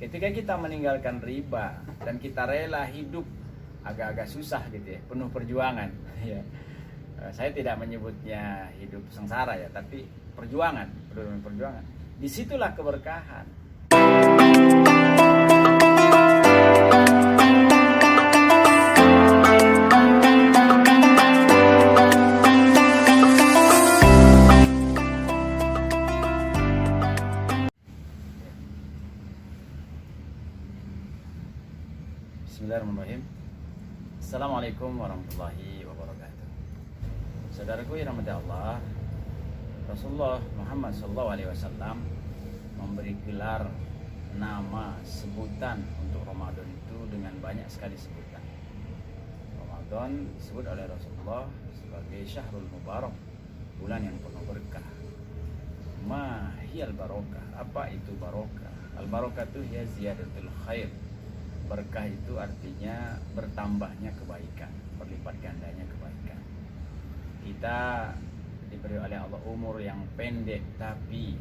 Ketika kita meninggalkan riba dan kita rela hidup agak-agak susah gitu ya, penuh perjuangan ya. Saya tidak menyebutnya hidup sengsara ya, tapi perjuangan. Disitulah keberkahan. Bismillahirrahmanirrahim. Assalamualaikum warahmatullahi wabarakatuh. Saudaraku yang dirahmati Allah, Rasulullah Muhammad SAW memberi gelar, nama, sebutan untuk Ramadan itu dengan banyak sekali sebutan. Ramadan disebut oleh Rasulullah sebagai Syahrul Mubarak, bulan yang penuh berkah. Ma hiyal barokah, apa itu barokah? Al barokah itu ya ziyadatul khair. Berkah itu artinya bertambahnya kebaikan, berlipat gandanya kebaikan. Kita diberi oleh Allah umur yang pendek, tapi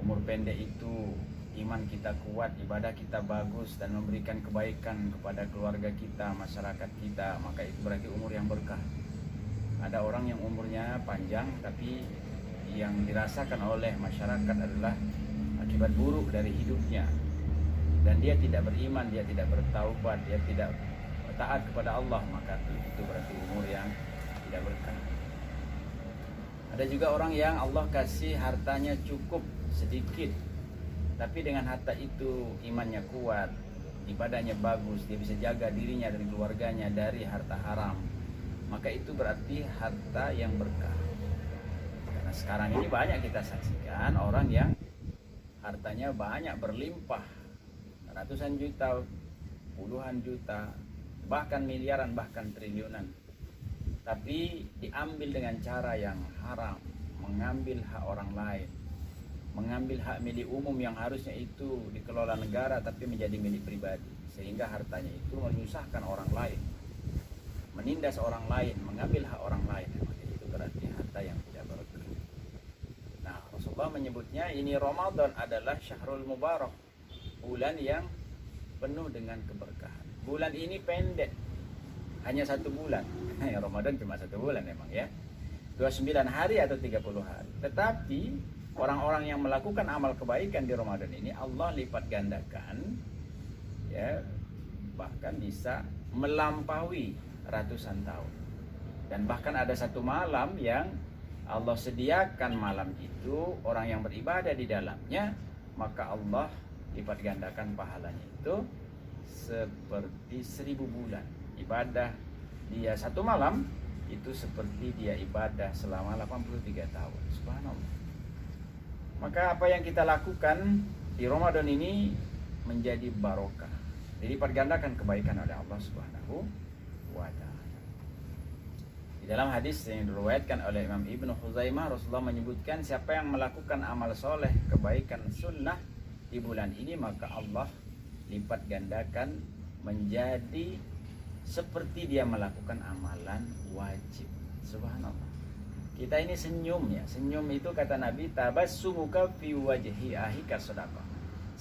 umur pendek itu iman kita kuat, ibadah kita bagus dan memberikan kebaikan kepada keluarga kita, masyarakat kita, maka itu berarti umur yang berkah. Ada orang yang umurnya panjang tapi yang dirasakan oleh masyarakat adalah akibat buruk dari hidupnya. Dan dia tidak beriman, dia tidak bertaubat, dia tidak taat kepada Allah, maka itu berarti umur yang tidak berkah. Ada juga orang yang Allah kasih hartanya cukup sedikit, tapi dengan harta itu imannya kuat, ibadahnya bagus, dia bisa jaga dirinya dan keluarganya dari harta haram, maka itu berarti harta yang berkah. Karena sekarang ini banyak kita saksikan orang yang hartanya banyak, berlimpah, ratusan juta, puluhan juta, bahkan miliaran, bahkan triliunan, tapi diambil dengan cara yang haram, mengambil hak orang lain, mengambil hak milik umum yang harusnya itu dikelola negara tapi menjadi milik pribadi, sehingga hartanya itu menyusahkan orang lain, menindas orang lain, mengambil hak orang lain. Itu berarti harta yang tidak berkah. Nah, Rasulullah menyebutnya ini Ramadan adalah Syahrul Mubarak, bulan yang penuh dengan keberkahan. Bulan ini pendek, hanya 1 bulan. Ramadan cuma 1 bulan memang ya, 29 hari atau 30 hari. Tetapi orang-orang yang melakukan amal kebaikan di Ramadan ini Allah lipat gandakan ya, bahkan bisa melampaui ratusan tahun. Dan bahkan ada 1 malam yang Allah sediakan, malam itu orang yang beribadah di dalamnya, maka Allah lipat gandakan pahalanya itu seperti 1000 bulan. Ibadah dia 1 malam itu seperti dia ibadah selama 83 tahun. Subhanallah. Maka apa yang kita lakukan di Ramadan ini menjadi barokah, dilipat gandakan kebaikan oleh Allah Subhanahu wa ta'ala. Di dalam hadis yang diriwayatkan oleh Imam Ibnu Khuzaimah, Rasulullah menyebutkan siapa yang melakukan amal soleh, kebaikan sunnah di bulan ini, maka Allah lipat gandakan menjadi seperti dia melakukan amalan wajib. Subhanallah. Kita ini senyum ya. Senyum itu kata Nabi, tabassumuka fi wajhi ahika sedekah.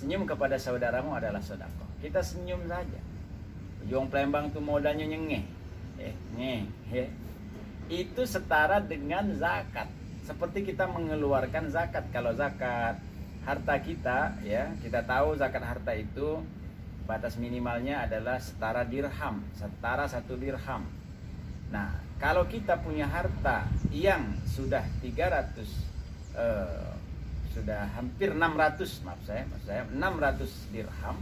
Senyum kepada saudaramu adalah sedekah. Kita senyum saja. Juang Palembang tuh modalnya nyengeh. Itu setara dengan zakat. Seperti kita mengeluarkan zakat. Kalau zakat harta kita ya, kita tahu zakat harta itu batas minimalnya adalah setara dirham, setara 1 dirham. Nah, kalau kita punya harta yang sudah 300 sudah hampir 600, maaf saya 600 dirham,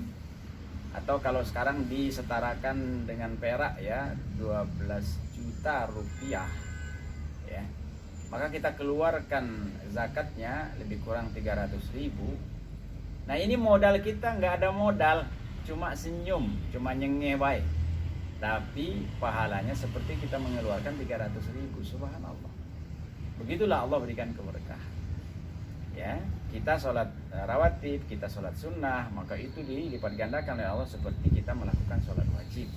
atau kalau sekarang disetarakan dengan perak ya 12 juta rupiah ya, maka kita keluarkan zakatnya lebih kurang 300.000. Nah, ini modal kita nggak ada modal, cuma senyum, cuma nyengeh baik, tapi pahalanya seperti kita mengeluarkan 300.000. Subhanallah. Begitulah Allah berikan keberkahan ya. Kita sholat rawatib, kita sholat sunnah, maka itu dilipat gandakan oleh Allah seperti kita melakukan sholat wajib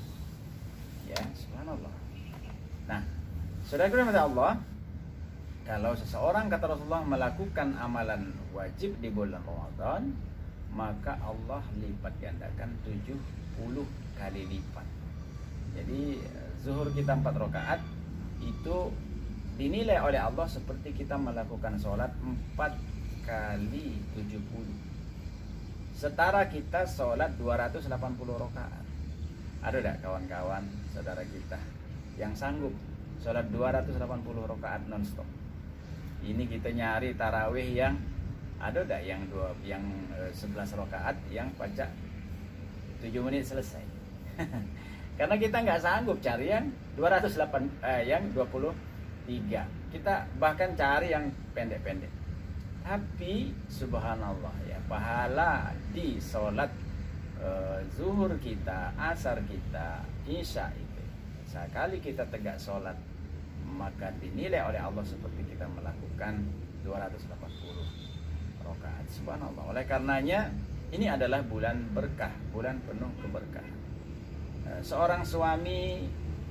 ya. Subhanallah. Nah, saudara-saudara Allah, kalau seseorang kata Rasulullah melakukan amalan wajib di bulan Ramadan, maka Allah lipat gandakan 70 kali lipat. Jadi zuhur kita 4 rakaat itu dinilai oleh Allah seperti kita melakukan sholat 4 kali 70. Setara kita sholat 280 rakaat. Ada tidak kawan-kawan saudara kita yang sanggup sholat 280 rakaat non-stop? Ini kita nyari tarawih yang ada tidak yang 11 rakaat yang pajak 7 menit selesai. Karena kita nggak sanggup cari yang 23. Kita bahkan cari yang pendek-pendek. Tapi subhanallah ya, pahala di sholat zuhur kita, asar kita, isya itu, sekali kita tegak sholat maka dinilai oleh Allah seperti kita melakukan 280 rakaat. Subhanallah. Oleh karenanya ini adalah bulan berkah, bulan penuh keberkahan. Seorang suami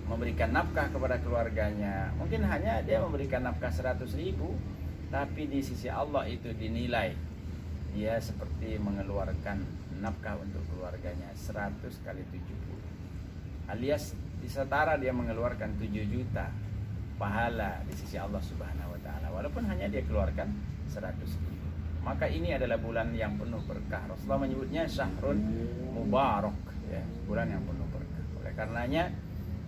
memberikan nafkah kepada keluarganya, mungkin hanya dia memberikan nafkah 100.000, tapi di sisi Allah itu dinilai dia seperti mengeluarkan nafkah untuk keluarganya 100 kali 70, alias disetara dia mengeluarkan 7 juta pahala di sisi Allah Subhanahu wa taala, walaupun hanya dia keluarkan 100.000. Maka ini adalah bulan yang penuh berkah. Rasulullah menyebutnya syahrun mubarak, ya, bulan yang penuh berkah. Oleh karenanya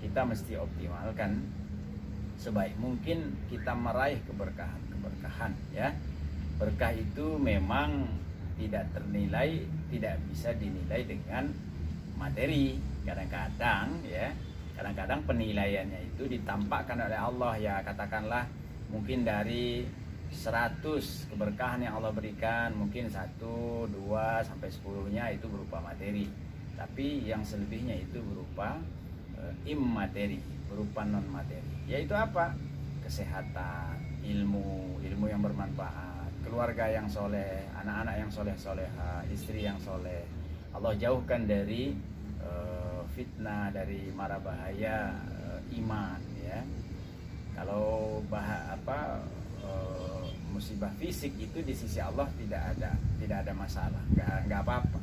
kita mesti optimalkan sebaik mungkin kita meraih keberkahan ya. Berkah itu memang tidak ternilai, tidak bisa dinilai dengan materi. Kadang-kadang ya, kadang-kadang penilaiannya itu ditampakkan oleh Allah ya, katakanlah mungkin dari 100 keberkahan yang Allah berikan, mungkin 1, 2 sampai 10-nya itu berupa materi, tapi yang selebihnya itu berupa immateri, berupa non materi. Yaitu apa? Kesehatan, ilmu yang bermanfaat, keluarga yang soleh, anak-anak yang soleh-soleha, istri yang soleh. Allah jauhkan dari fitnah, dari mara bahaya iman ya. Kalau musibah fisik itu di sisi Allah tidak ada masalah, nggak apa-apa.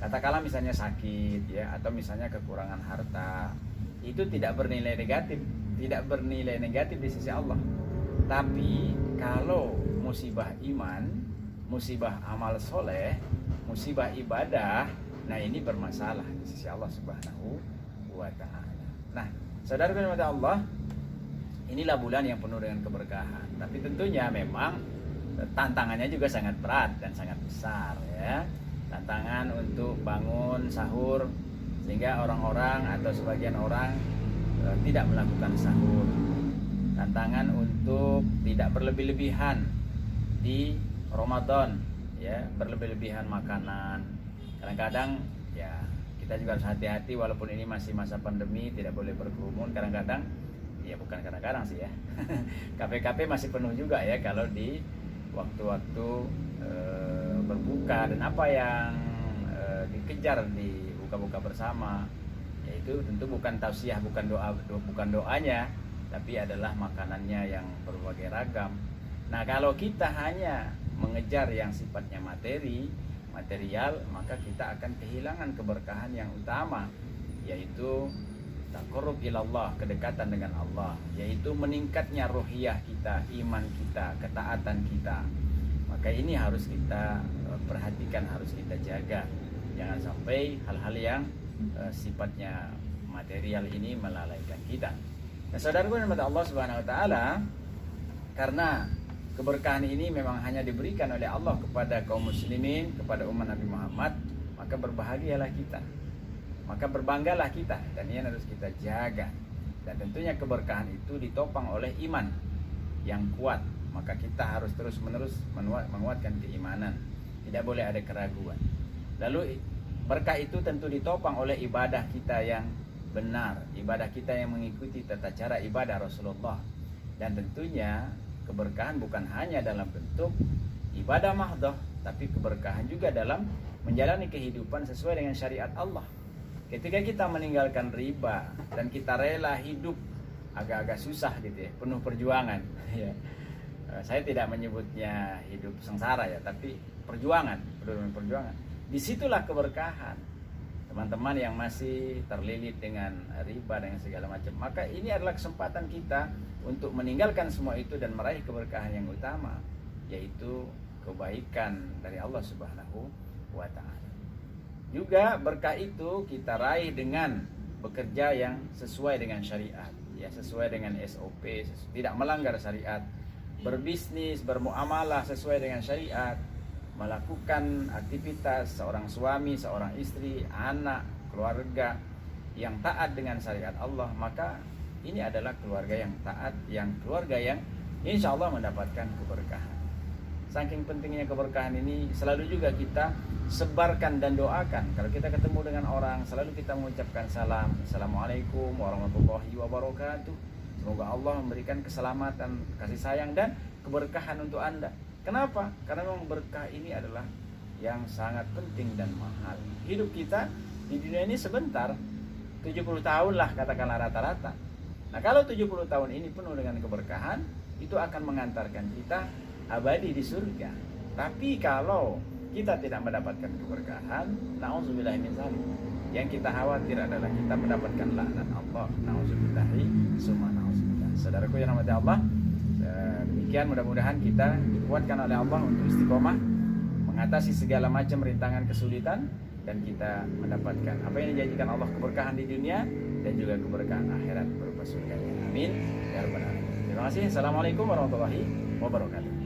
Katakanlah misalnya sakit ya, atau misalnya kekurangan harta, itu tidak bernilai negatif di sisi Allah. Tapi kalau musibah iman, musibah amal soleh, musibah ibadah, nah ini bermasalah di sisi Allah Subhanahu wa ta'ala. Nah, saudara-saudara Allah, inilah bulan yang penuh dengan keberkahan. Tapi tentunya memang tantangannya juga sangat berat dan sangat besar ya. Tantangan untuk bangun sahur sehingga orang-orang atau sebagian orang tidak melakukan sahur. Tantangan untuk tidak berlebih-lebihan di Ramadan ya, berlebih-lebihan makanan. Kadang-kadang ya kita juga harus hati-hati, walaupun ini masih masa pandemi, tidak boleh berkerumun. Kadang-kadang ya, bukan kadang-kadang sih ya, kafe-kafe masih penuh juga ya kalau di waktu-waktu berbuka. Dan apa yang dikejar di buka-buka bersama, yaitu tentu bukan tausiah, bukan doanya, tapi adalah makanannya yang berbagai ragam. Nah, kalau kita hanya mengejar yang sifatnya material, maka kita akan kehilangan keberkahan yang utama, yaitu taqarrub ilallah, kedekatan dengan Allah, yaitu meningkatnya ruhiyah kita, iman kita, ketaatan kita. Maka ini harus kita perhatikan, harus kita jaga. Jangan sampai hal-hal yang sifatnya material ini melalaikan kita. Nah, saudaraku yang dirahmati Allah Subhanahu wa taala, karena keberkahan ini memang hanya diberikan oleh Allah kepada kaum muslimin, kepada umat Nabi Muhammad, maka berbahagialah kita. Maka berbanggalah kita, dan ini harus kita jaga. Dan tentunya keberkahan itu ditopang oleh iman yang kuat. Maka kita harus terus-menerus menguatkan keimanan. Tidak boleh ada keraguan. Lalu berkah itu tentu ditopang oleh ibadah kita yang benar, ibadah kita yang mengikuti tata cara ibadah Rasulullah. Dan tentunya keberkahan bukan hanya dalam bentuk ibadah mahdoh, tapi keberkahan juga dalam menjalani kehidupan sesuai dengan syariat Allah. Ketika kita meninggalkan riba dan kita rela hidup agak-agak susah gitu ya, penuh perjuangan ya. Saya tidak menyebutnya hidup sengsara ya, tapi perjuangan. disitulah keberkahan. Teman-teman yang masih terlilit dengan riba dan segala macam, maka ini adalah kesempatan kita untuk meninggalkan semua itu dan meraih keberkahan yang utama, yaitu kebaikan dari Allah Subhanahu wa Ta'ala. Juga berkah itu kita raih dengan bekerja yang sesuai dengan syariat, ya, sesuai dengan SOP, tidak melanggar syariat, berbisnis, bermuamalah sesuai dengan syariat, melakukan aktivitas seorang suami, seorang istri, anak, keluarga yang taat dengan syariat Allah, maka ini adalah keluarga yang taat, yang keluarga yang insya Allah mendapatkan keberkahan. Saking pentingnya keberkahan ini, selalu juga kita sebarkan dan doakan. Kalau kita ketemu dengan orang, selalu kita mengucapkan salam, Assalamualaikum warahmatullahi wabarakatuh. Semoga Allah memberikan keselamatan, kasih sayang dan keberkahan untuk Anda. Kenapa? Karena memang berkah ini adalah yang sangat penting dan mahal. Hidup kita di dunia ini sebentar, 70 tahun lah katakanlah rata-rata. Nah, kalau 70 tahun ini penuh dengan keberkahan, itu akan mengantarkan kita abadi di surga. Tapi kalau kita tidak mendapatkan keberkahan, na'udzubillahi min dzalik, yang kita khawatir adalah kita mendapatkan laknat Allah. Na'udzubillahi summa na'udzubillah. Saudaraku yang rahmati Allah, demikian mudah-mudahan kita dikuatkan oleh Allah untuk istiqomah mengatasi segala macam rintangan kesulitan, dan kita mendapatkan apa yang dijanjikan Allah, keberkahan di dunia dan juga keberkahan akhirat berupa surga. Amin ya rabbal alamin. Terima kasih. Assalamualaikum warahmatullahi wabarakatuh.